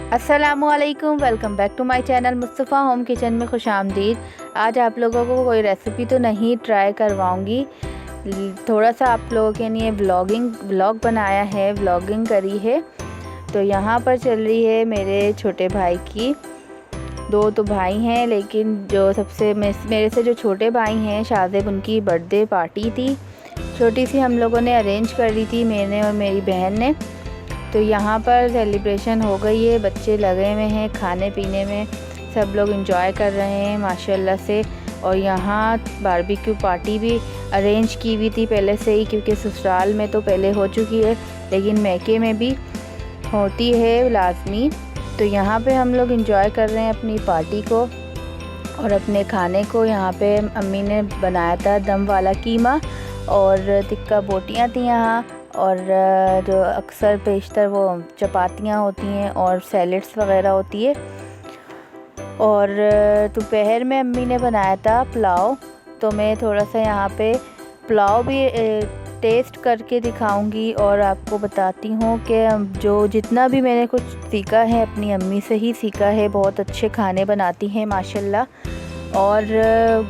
अस्सलामुअलैकुम, welcome back to my channel Mustafa home kitchen में खुशामदीद। आज आप लोगों को कोई रेसिपी तो नहीं ट्राई करवाऊंगी, थोड़ा सा आप लोगों के लिए व्लॉग बनाया है, व्लॉगिंग करी है। तो यहाँ पर चल रही है मेरे छोटे भाई की, दो तो भाई हैं लेकिन जो सबसे मेरे से जो छोटे भाई हैं शादिब, उनकी बर्थडे पार्टी थी, छोटी सी हम लोगों ने अरेंज कर ली थी, मैंने और मेरी बहन ने। तो यहाँ पर सेलिब्रेशन हो गई है, बच्चे लगे हुए हैं खाने पीने में, सब लोग एंजॉय कर रहे हैं माशाल्लाह से। और यहाँ बारबेक्यू पार्टी भी अरेंज की हुई थी पहले से ही, क्योंकि ससुराल में तो पहले हो चुकी है लेकिन मैके में भी होती है लाजमी। तो यहाँ पे हम लोग एंजॉय कर रहे हैं अपनी पार्टी को और अपने खाने को। यहाँ पे अम्मी ने बनाया था दम वाला कीमा और टिक्का बोटियाँ थी यहाँ, और जो अक्सर पेशतर वो चपातियाँ होती हैं और सैलड्स वगैरह होती है। और दोपहर में अम्मी ने बनाया था पुलाव, तो मैं थोड़ा सा यहाँ पे पुलाव भी टेस्ट करके दिखाऊंगी और आपको बताती हूँ कि जो जितना भी मैंने कुछ सीखा है अपनी अम्मी से ही सीखा है। बहुत अच्छे खाने बनाती हैं माशाल्लाह, और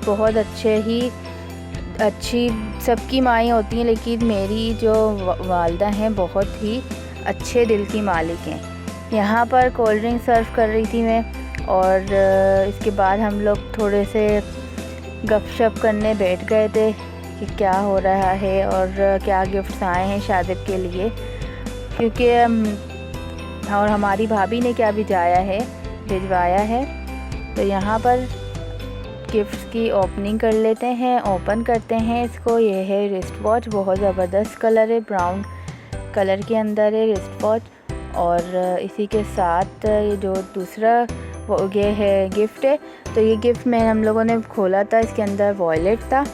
बहुत अच्छी सबकी माएँ होती हैं, लेकिन मेरी जो वालदा हैं बहुत ही अच्छे दिल की मालिक हैं। यहाँ पर कोल्ड ड्रिंक सर्व कर रही थी मैं, और इसके बाद हम लोग थोड़े से गपशप करने बैठ गए थे कि क्या हो रहा है और क्या गिफ्ट्स आए हैं शादिब के लिए, क्योंकि और हमारी भाभी ने क्या भिजवाया है। तो यहाँ पर गिफ्ट्स की ओपनिंग कर लेते हैं, ओपन करते हैं इसको। ये है रिस्ट वॉच, बहुत ज़बरदस्त कलर है, ब्राउन कलर के अंदर है रिस्ट वॉच। और इसी के साथ ये जो दूसरा ये है गिफ्ट है, तो ये गिफ्ट में हम लोगों ने खोला था, इसके अंदर वॉलेट था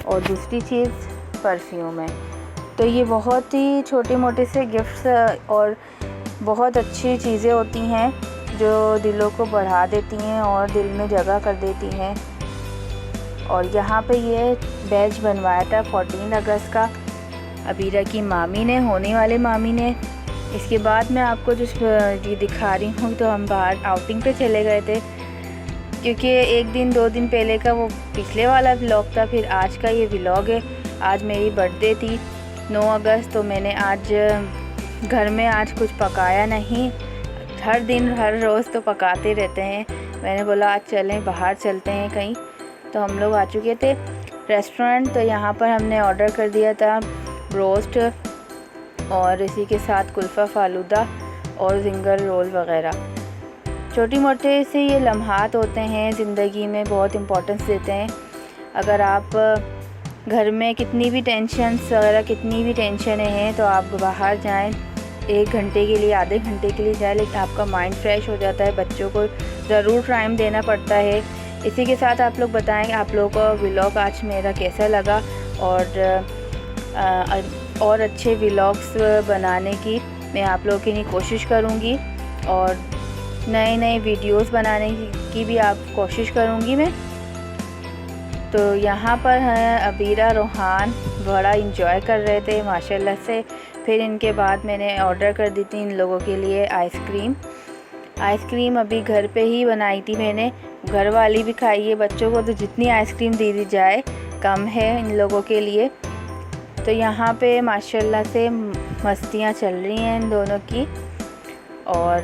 और दूसरी चीज़ परफ्यूम है। तो ये बहुत ही छोटे मोटे से गिफ्ट्स और बहुत अच्छी चीज़ें होती हैं जो दिलों को बढ़ा देती हैं और दिल में जगह कर देती हैं। और यहाँ पे ये बैच बनवाया था 14 अगस्त का अबीरा की मामी ने, होने वाले मामी ने। इसके बाद मैं आपको जो ये दिखा रही हूँ, तो हम बाहर आउटिंग पे चले गए थे, क्योंकि एक दिन 2 दिन पहले का वो पिछले वाला व्लॉग था, फिर आज का ये व्लॉग है। आज मेरी बर्थडे थी 9 अगस्त, तो मैंने आज घर में आज कुछ पकाया नहीं, हर दिन हर रोज़ तो पकाते रहते हैं। मैंने बोला आज चलें, बाहर चलते हैं कहीं। तो हम लोग आ चुके थे रेस्टोरेंट, तो यहाँ पर हमने ऑर्डर कर दिया था ब्रोस्ट और इसी के साथ कुल्फ़ा फालूदा और जिंगर रोल वग़ैरह। छोटी मोटे से ये लम्हात होते हैं ज़िंदगी में, बहुत इम्पोर्टेंस देते हैं। अगर आप घर में कितनी भी टेंशनें हैं, तो आप बाहर जाएं, 1 घंटे के लिए, आधे घंटे के लिए जाए, लेकिन आपका माइंड फ्रेश हो जाता है। बच्चों को ज़रूर टाइम देना पड़ता है। इसी के साथ आप लोग बताएं आप लोगों को व्लॉग आज मेरा कैसा लगा, और अच्छे व्लॉग्स बनाने की मैं आप लोगों के लिए कोशिश करूँगी, और नए वीडियोस बनाने की भी आप कोशिश करूँगी मैं। तो यहाँ पर हैं अबीरा, रोहान बड़ा इंजॉय कर रहे थे माशाल्लाह से। फिर इनके बाद मैंने ऑर्डर कर दी थी इन लोगों के लिए आइसक्रीम अभी घर पे ही बनाई थी मैंने, घर वाली भी खाई है। बच्चों को तो जितनी आइसक्रीम दे दी जाए कम है इन लोगों के लिए। तो यहाँ पे माशाल्लाह से मस्तियाँ चल रही हैं इन दोनों की। और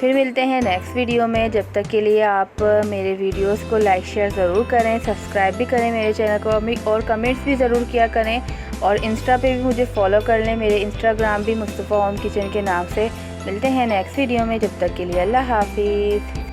फिर मिलते हैं नेक्स्ट वीडियो में। जब तक के लिए आप मेरे वीडियोस को लाइक शेयर ज़रूर करें, सब्सक्राइब भी करें मेरे चैनल को, और कमेंट्स भी ज़रूर किया करें। और इंस्टा पे भी मुझे फॉलो कर लें, मेरे इंस्टाग्राम भी मुस्तफ़ा होम किचन के नाम से। मिलते हैं नेक्स्ट वीडियो में, जब तक के लिए अल्लाह हाफिज़।